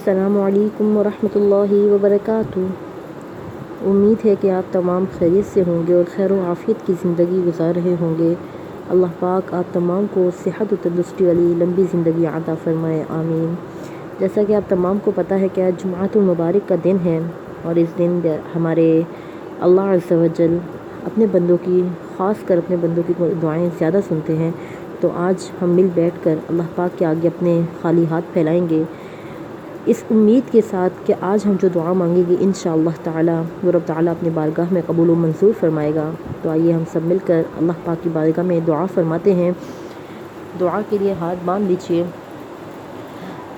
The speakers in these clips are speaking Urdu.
السلام علیکم ورحمۃ اللہ وبرکاتہ۔ امید ہے کہ آپ تمام خیریت سے ہوں گے اور خیر و عافیت کی زندگی گزار رہے ہوں گے۔ اللہ پاک آپ تمام کو صحت و تندرستی والی لمبی زندگی عطا فرمائے، آمین۔ جیسا کہ آپ تمام کو پتہ ہے کہ آج جمعۃ المبارک کا دن ہے اور اس دن ہمارے اللہ عز و جل اپنے بندوں کی، خاص کر اپنے بندوں کی دعائیں زیادہ سنتے ہیں۔ تو آج ہم مل بیٹھ کر اللہ پاک کے آگے اپنے خالی ہاتھ پھیلائیں گے، اس امید کے ساتھ کہ آج ہم جو دعا مانگیں گے انشاءاللہ تعالی وہ رب تعالی اپنے بارگاہ میں قبول و منظور فرمائے گا۔ تو آئیے ہم سب مل کر اللہ پاک کی بارگاہ میں دعا فرماتے ہیں۔ دعا کے لیے ہاتھ باندھ لیجیے۔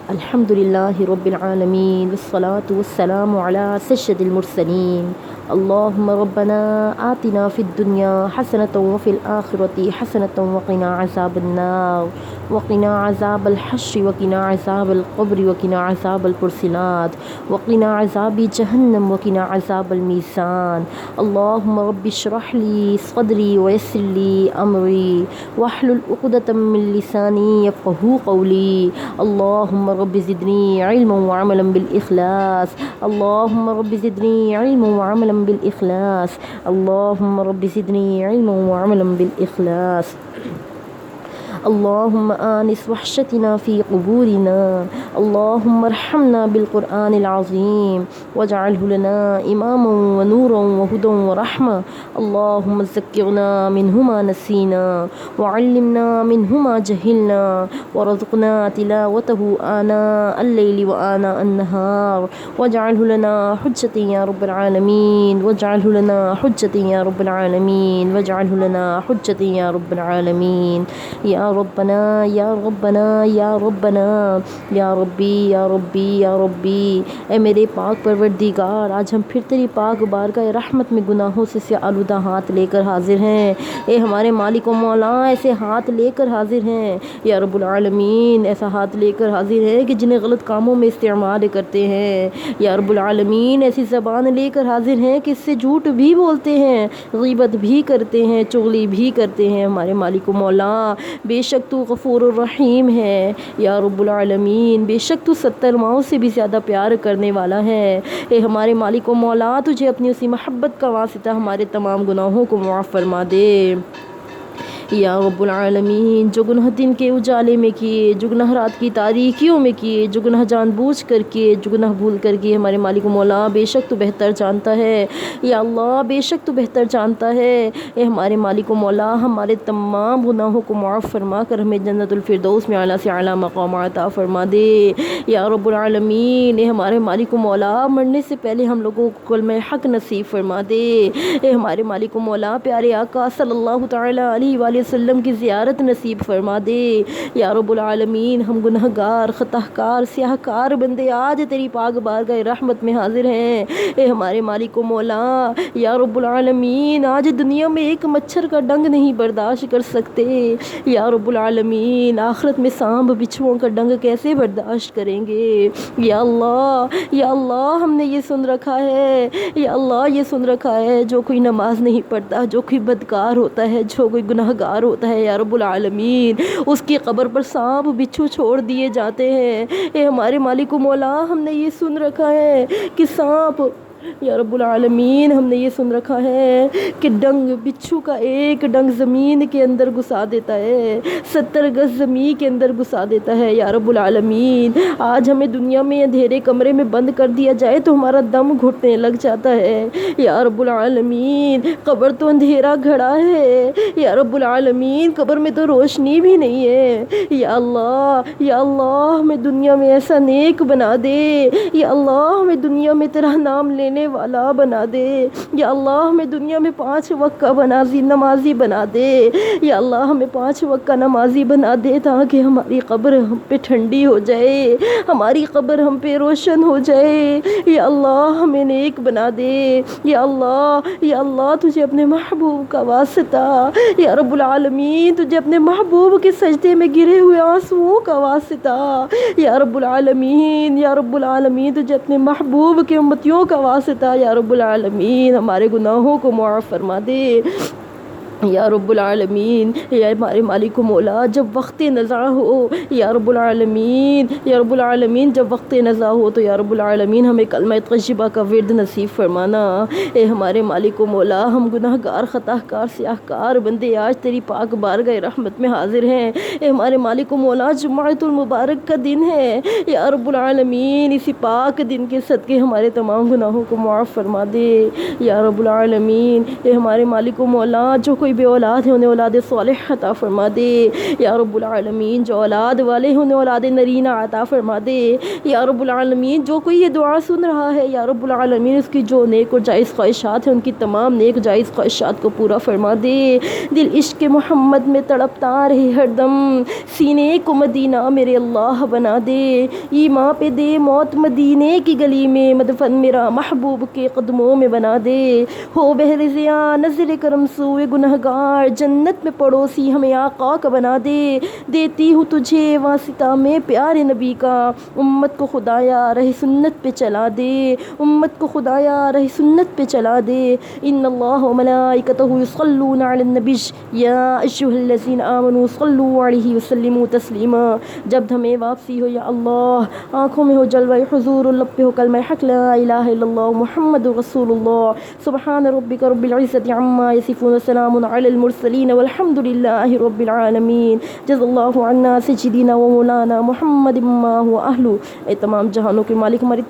الحمدللہ رب العالمین والصلاة والسلام علی سید المرسلین۔ اللہم ربنا آتنا فی الدنیا حسنۃ وفی الآخرۃ حسنۃ وقنا عذاب النار وقنا عذاب الحشر وقنا عذاب القبر وقنا عذاب الپرسنات وقنا عذاب جہنم وقنا عذاب المیزان۔ اللہم رب اشرح لی صدری ویسر لی امری واحلل عقدۃ من لسانی یفقہوا قولی۔ اللہم رب زدنی علما وعملا بالاخلاص۔ اللہم رب زدنی علما وعملا بالاخلاص۔ اللہم رب زدنی علما وعملا بالاخلاص۔ اللہم آنس وحشتنا فی قبورنا۔ اللہم ارحمنا بالقرآن العظیم واجعلہ لنا اماما ونورا وہدی ورحمہ۔ اللہم ذکرنا منہ ما نسینا وعلمنا منہ ما جہلنا ورزقنا تلاوتہ آناء اللیل وآناء النہار واجعلہ لنا حجۃ یا رب العالمین واجعلہ لنا حجۃ یا رب العالمین واجعلہ لنا حجۃ یا رب العالمین۔ یا ربنا یا ربنا یا ربنا یا ربی یا ربی یا ربی۔ اے میرے پاک پروردگار، آج ہم پھر تیری پاک بارگاہ رحمت میں گناہوں سے آلودہ ہاتھ لے کر حاضر ہیں۔ اے ہمارے مالک و مولا، ایسے ہاتھ لے کر حاضر ہیں یا رب العالمین، ایسا ہاتھ لے کر حاضر ہیں کہ جنہیں غلط کاموں میں استعمال کرتے ہیں یا رب العالمین۔ ایسی زبان لے کر حاضر ہیں کہ اس سے جھوٹ بھی بولتے ہیں، غیبت بھی کرتے ہیں، چغلی بھی کرتے ہیں۔ ہمارے مالک و مولا، بے شک تو غفور الرحیم ہے یا رب العالمین، بے شک تو 70 ماؤں سے بھی زیادہ پیار کرنے والا ہے۔ اے ہمارے مالک و مولا، تجھے اپنی اسی محبت کا واسطہ ہمارے تمام گناہوں کو معاف فرما دے یا رب العالمین۔ جو گناہ دن کے اجالے میں کیے، جو گناہ رات کی تاریکیوں میں کیے، جو گناہ جان بوجھ کر کیے، جو گناہ بھول کر کیے، ہمارے مالک و مولا بے شک تو بہتر جانتا ہے یا اللہ، بے شک تو بہتر جانتا ہے۔ اے ہمارے مالک و مولا، ہمارے تمام گناہوں کو معاف فرما کر ہمیں جنت الفردوس میں اعلیٰ سے اعلیٰ مقام عطا فرما دے یا رب العالمین۔ اے ہمارے مالک و مولا، مرنے سے پہلے ہم لوگوں کو کلمہ حق نصیب فرما دے۔ اے ہمارے مالک و مولا، پیارے آقا صلی اللہ تعالی علیہ وآلہ وسلم کی زیارت نصیب فرما دے یا رب العالمین۔ ہم گنہگار، خطا کار، سیاہ کار بندے آج تیری پاک بارگاہ رحمت میں حاضر ہیں۔ اے ہمارے مالک و مولا یا رب العالمین، آج دنیا میں ایک مچھر کا ڈنگ نہیں برداشت کر سکتے یا رب العالمین، آخرت میں سانپ بچھوؤں کا ڈنگ کیسے برداشت کریں گے یا اللہ۔ یا اللہ، ہم نے یہ سن رکھا ہے یا اللہ، یہ سن رکھا ہے جو کوئی نماز نہیں پڑھتا، جو کوئی بدکار ہوتا ہے، جو کوئی گنہگار ہوتا ہے یا رب العالمین، اس کی قبر پر سانپ بچھو چھوڑ دیے جاتے ہیں۔ اے ہمارے مالک و مولا، ہم نے یہ سن رکھا ہے کہ سانپ یا رب العالمین، ہم نے یہ سن رکھا ہے کہ ڈنگ، بچھو کا ایک ڈنگ زمین کے اندر گھسا دیتا ہے، 70 گز زمین کے اندر گھسا دیتا ہے یا رب العالمین۔ آج ہمیں دنیا میں اندھیرے کمرے میں بند کر دیا جائے تو ہمارا دم گھٹنے لگ جاتا ہے یا رب العالمین۔ قبر تو اندھیرا گھڑا ہے یا رب العالمین، قبر میں تو روشنی بھی نہیں ہے یا اللہ۔ یا اللہ، ہمیں دنیا میں ایسا نیک بنا دے یا اللہ، ہمیں دنیا میں تیرا نام لینے والا بنا دے یا اللہ، ہمیں دنیا میں 5 وقت کا نمازی بنا دے یا اللہ، ہمیں 5 وقت کا نمازی بنا دے تاکہ ہماری قبر ہم پہ ٹھنڈی ہو جائے، ہماری قبر ہم پہ روشن ہو جائے یا اللہ، ہمیں نیک بنا دے یا اللہ۔ یا اللہ، تجھے اپنے محبوب کا واسطہ یا رب العالمین، تجھے اپنے محبوب کے سجدے میں گرے ہوئے آنسوؤں کا واسطہ یا رب العالمین، یا رب العالمین، تجھے اپنے محبوب کے امتیوں کا واسطہ یا رب العالمین، ہمارے گناہوں کو معاف فرما دے یا رب العالمین، یا ہمارے مالک و مولا جب وقت نزا ہو یا رب العالمین، یا رب العالمین جب وقت نزا ہو تو یا رب العالمین ہمیں کلمہ طیبہ کا ورد نصیب فرمانا۔ اے ہمارے مالک و مولا، ہم گناہ گار، خطا کار، سیاہ کار بندے آج تیری پاک بارگاہ رحمت میں حاضر ہیں۔ اے ہمارے مالک و مولا، جمعۃ المبارک کا دن ہے یا رب العالمین، اسی پاک دن کے صدقے ہمارے تمام گناہوں کو معاف فرما دے یا رب العالمین۔ اے ہمارے مالک و مولا، جو کوئی بے اولاد ہے انہیں اولاد صالح عطا فرما دے یا رب العالمین، جو اولاد والے ہیں انہیں اولاد نرینہ عطا فرما دے یا رب العالمین۔ جو کوئی یہ دعا سن رہا ہے یا رب العالمین، اس کی جو نیک اور جائز خواہشات ہیں ان کی تمام نیک جائز خواہشات کو پورا فرما دے۔ دل عشق محمد میں تڑپتا رہے ہر دم، سینے کو مدینہ میرے اللہ بنا دے۔ ایمان پہ دے موت مدینے کی گلی میں، مدفن میرا محبوب کے قدموں میں بنا دے۔ ہو بہر ضیاء نظر کرم سوئے گنہگار، جنت میں پڑوسی ہمیں آقا کا بنا دے۔ دیتی ہوں تجھے واسطہ میں پیارے نبی کا، امت کو خدایا رہ سنت پہ چلا دے، امت کو خدایا رہ سنت پہ چلا دے۔ ان اللہ و ملائکتہ یصلون علی النبی یا ایھا الذین آمنوا صلوا علیہ وسلموا تسلیما۔ جب ہمیں واپسی ہو یا اللہ، آنکھوں میں ہو جلوہ حضور، لب پہ ہو کلمہ حق لا الہ الا اللہ محمد رسول اللہ۔ سبحان ربک رب العزة عما یصفون، وسلام علی المرسلین والحمد للہ رب العالمین۔ جزا اللہ عنا سیدنا و مولانا محمد ما هو اہلہ۔ اے تمام جہانوں کے مالک، ہماری